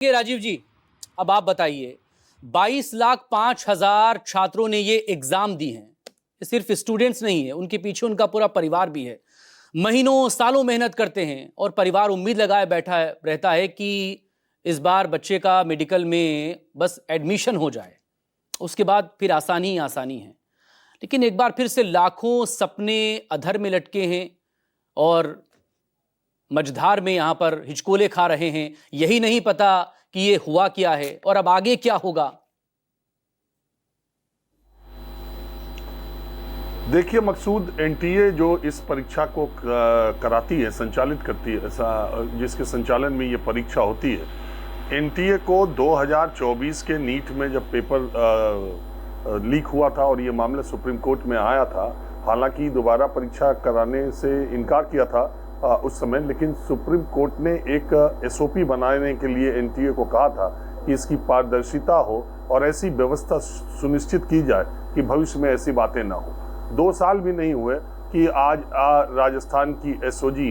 ये राजीव जी, अब आप बताइए, 22,05,000 छात्रों ने ये एग्जाम दी हैं। सिर्फ स्टूडेंट्स नहीं है, उनके पीछे उनका पूरा परिवार भी है। महीनों सालों मेहनत करते हैं और परिवार उम्मीद लगाए बैठा है रहता है कि इस बार बच्चे का मेडिकल में बस एडमिशन हो जाए, उसके बाद फिर आसानी ही आसानी है। लेकिन एक बार फिर से लाखों सपने अधर में लटके हैं और मझधार में यहां पर हिचकोले खा रहे हैं। यही नहीं पता कि ये हुआ क्या है और अब आगे क्या होगा। देखिए मकसूद, एनटीए जो इस परीक्षा को कराती है, संचालित करती है, जिसके संचालन में ये परीक्षा होती है, एनटीए को 2024 के नीट में जब पेपर लीक हुआ था और ये मामला सुप्रीम कोर्ट में आया था, हालांकि दोबारा परीक्षा कराने से इनकार किया था उस समय, लेकिन सुप्रीम कोर्ट ने एक एसओपी बनाने के लिए एनटीए को कहा था कि इसकी पारदर्शिता हो और ऐसी व्यवस्था सुनिश्चित की जाए कि भविष्य में ऐसी बातें ना हो। 2 साल भी नहीं हुए कि आज राजस्थान की एसओजी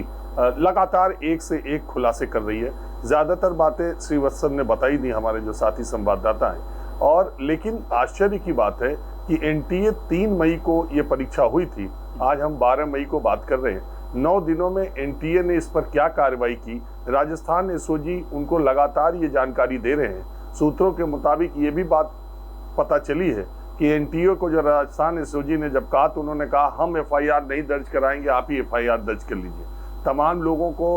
लगातार एक से एक खुलासे कर रही है। ज़्यादातर बातें श्रीवत्सन ने बताई दी, हमारे जो साथी संवाददाता हैं। और लेकिन आश्चर्य की बात है कि एनटीए 3 मई को ये परीक्षा हुई थी, आज हम 12 मई को बात कर रहे हैं। 9 दिनों में एनटीए ने इस पर क्या कार्रवाई की, राजस्थान एसओजी उनको लगातार ये जानकारी दे रहे हैं। सूत्रों के मुताबिक ये भी बात पता चली है कि एनटीए को जो राजस्थान एसओजी ने जब कहा तो उन्होंने कहा हम एफआईआर नहीं दर्ज कराएंगे, आप ही एफआईआर दर्ज कर लीजिए। तमाम लोगों को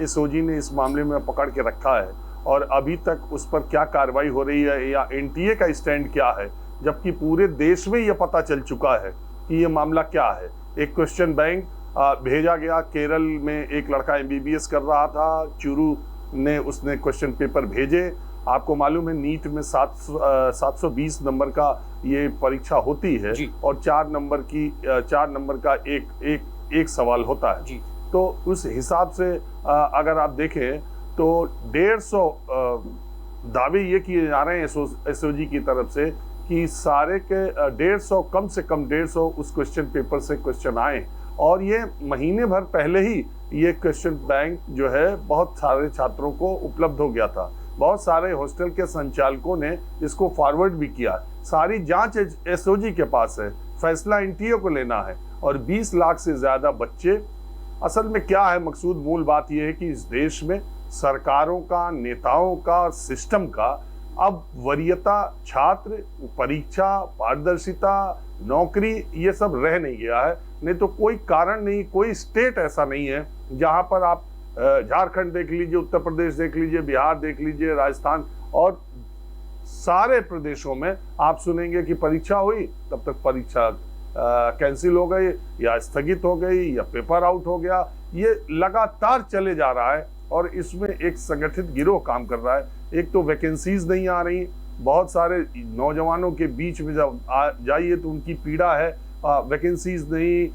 एसओजी ने इस मामले में पकड़ के रखा है और अभी तक उस पर क्या कार्रवाई हो रही है या एनटीए का स्टैंड क्या है, जबकि पूरे देश में ये पता चल चुका है कि ये मामला क्या है। एक क्वेश्चन बैंक भेजा गया, केरल में एक लड़का एमबीबीएस कर रहा था, चूरू ने उसने क्वेश्चन पेपर भेजे। आपको मालूम है नीट में 720 नंबर का ये परीक्षा होती है और 4 नंबर का एक सवाल होता है जी। तो उस हिसाब से अगर आप देखें तो 150 दावे ये किए जा रहे हैं एसओजी की तरफ से कि सारे के 150 कम से कम 150 उस क्वेश्चन पेपर से क्वेश्चन आए और ये महीने भर पहले ही ये क्वेश्चन बैंक जो है बहुत सारे छात्रों को उपलब्ध हो गया था। बहुत सारे हॉस्टल के संचालकों ने इसको फॉरवर्ड भी किया। सारी जांच एसओजी के पास है, फैसला एनटीए को लेना है और 20 लाख से ज्यादा बच्चे। असल में क्या है मकसूद, मूल बात यह है कि इस देश में सरकारों का, नेताओं का, सिस्टम का अब वरीयता, छात्र, परीक्षा, पारदर्शिता, नौकरी, ये सब रह नहीं गया है। नहीं तो कोई कारण नहीं, कोई स्टेट ऐसा नहीं है जहां पर आप झारखंड देख लीजिए, उत्तर प्रदेश देख लीजिए, बिहार देख लीजिए, राजस्थान और सारे प्रदेशों में आप सुनेंगे कि परीक्षा हुई तब तक परीक्षा कैंसिल हो गई या स्थगित हो गई या पेपर आउट हो गया। ये लगातार चले जा रहा है और इसमें एक संगठित गिरोह काम कर रहा है। एक तो वैकेंसीज नहीं आ रही, बहुत सारे नौजवानों के बीच में जब जाइए तो उनकी पीड़ा है, वैकेंसीज नहीं,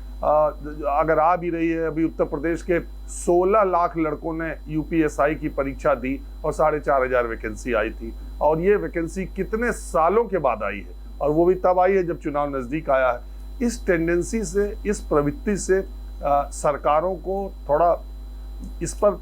अगर आ भी रही है। अभी उत्तर प्रदेश के 16 लाख लड़कों ने यूपीएसआई की परीक्षा दी और 4,500 वैकेंसी आई थी और ये वैकेंसी कितने सालों के बाद आई है और वो भी तब आई है जब चुनाव नजदीक आया है। इस टेंडेंसी से, इस प्रवृत्ति से सरकारों को थोड़ा इस पर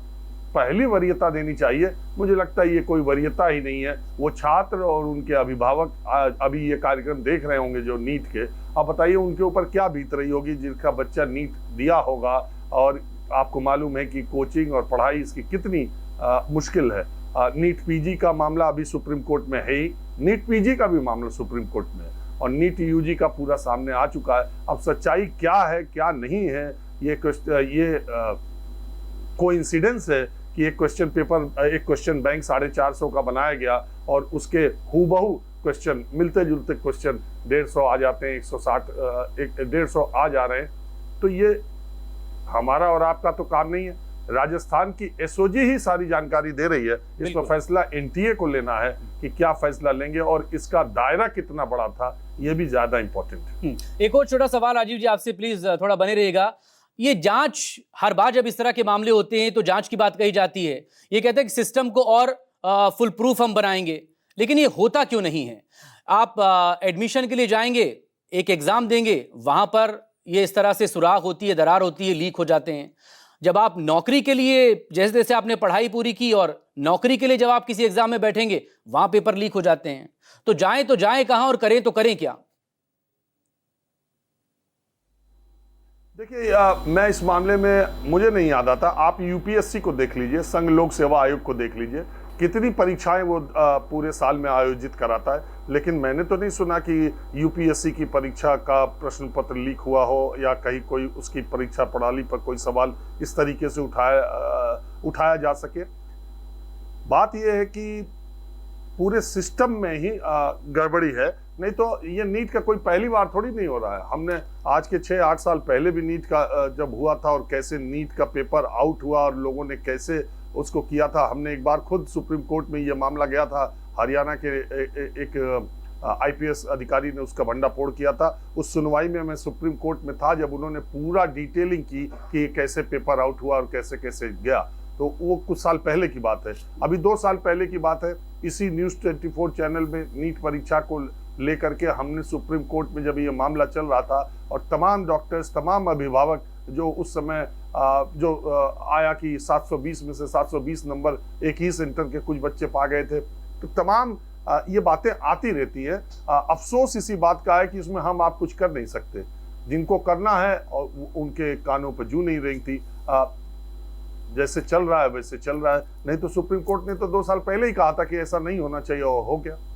पहली वरीयता देनी चाहिए। मुझे लगता है ये कोई वरीयता ही नहीं है। वो छात्र और उनके अभिभावक अभी ये कार्यक्रम देख रहे होंगे जो नीट के, अब बताइए उनके ऊपर क्या बीत रही होगी जिनका बच्चा नीट दिया होगा। और आपको मालूम है कि कोचिंग और पढ़ाई इसकी कितनी मुश्किल है। नीट पीजी का मामला अभी सुप्रीम कोर्ट में है ही, नीट पीजी का भी मामला सुप्रीम कोर्ट में है और नीट यूजी का पूरा सामने आ चुका है। अब सच्चाई क्या है क्या नहीं है, ये कोइंसिडेंस है कि एक क्वेश्चन बैंक 450 का बनाया गया और उसके हूबहू क्वेश्चन, मिलते जुलते क्वेश्चन 150 आ जाते हैं, 150 आ जा रहे हैं। तो ये हमारा और आपका तो काम नहीं है, राजस्थान की एसओजी ही सारी जानकारी दे रही है। इस पर फैसला एनटीए को लेना है कि क्या फैसला लेंगे और इसका दायरा कितना बड़ा था, ये भी ज्यादा इंपॉर्टेंट है। एक और छोटा सवाल राजीव जी आपसे, प्लीज थोड़ा बने रहिएगा। ये जांच, हर बार जब इस तरह के मामले होते हैं तो जांच की बात कही जाती है, ये कहते हैं कि सिस्टम को और फुल प्रूफ हम बनाएंगे, लेकिन ये होता क्यों नहीं है? आप एडमिशन के लिए जाएंगे, एक एग्जाम देंगे, वहां पर ये इस तरह से सुराख होती है, दरार होती है, लीक हो जाते हैं। जब आप नौकरी के लिए जैसे जैसे आपने पढ़ाई पूरी की और नौकरी के लिए जब आप किसी एग्जाम में बैठेंगे वहां पेपर लीक हो जाते हैं। तो जाएं कहां और करें तो करें क्या? देखिए, मैं इस मामले में मुझे नहीं याद आता। आप यूपीएससी को देख लीजिए, संघ लोक सेवा आयोग को देख लीजिए, कितनी परीक्षाएं वो पूरे साल में आयोजित कराता है। लेकिन मैंने तो नहीं सुना कि यूपीएससी की परीक्षा का प्रश्न पत्र लीक हुआ हो या कहीं कोई उसकी परीक्षा प्रणाली पर कोई सवाल इस तरीके से उठाया जा सके। बात यह है कि पूरे सिस्टम में ही गड़बड़ी है, नहीं तो ये नीट का कोई पहली बार थोड़ी नहीं हो रहा है। हमने आज के 6-8 साल पहले भी नीट का जब हुआ था और कैसे नीट का पेपर आउट हुआ और लोगों ने कैसे उसको किया था, हमने एक बार खुद सुप्रीम कोर्ट में ये मामला गया था। हरियाणा के एक आईपीएस अधिकारी ने उसका भंडाफोड़ किया था। उस सुनवाई में मैं सुप्रीम कोर्ट में था जब उन्होंने पूरा डिटेलिंग की कि कैसे पेपर आउट हुआ और कैसे कैसे गया। तो वो कुछ साल पहले की बात है। अभी 2 साल पहले की बात है, इसी न्यूज़ 24 चैनल में नीट परीक्षा को लेकर के हमने सुप्रीम कोर्ट में जब ये मामला चल रहा था और तमाम डॉक्टर्स, तमाम अभिभावक जो उस समय आया कि 720 में से 720 नंबर एक ही सेंटर के कुछ बच्चे पा गए थे, तो तमाम ये बातें आती रहती है। अफसोस इसी बात का है कि इसमें हम आप कुछ कर नहीं सकते। जिनको करना है और उनके कानों पर जू नहीं रेंगती। जैसे चल रहा है वैसे चल रहा है, नहीं तो सुप्रीम कोर्ट ने तो 2 साल पहले ही कहा था कि ऐसा नहीं होना चाहिए और हो गया।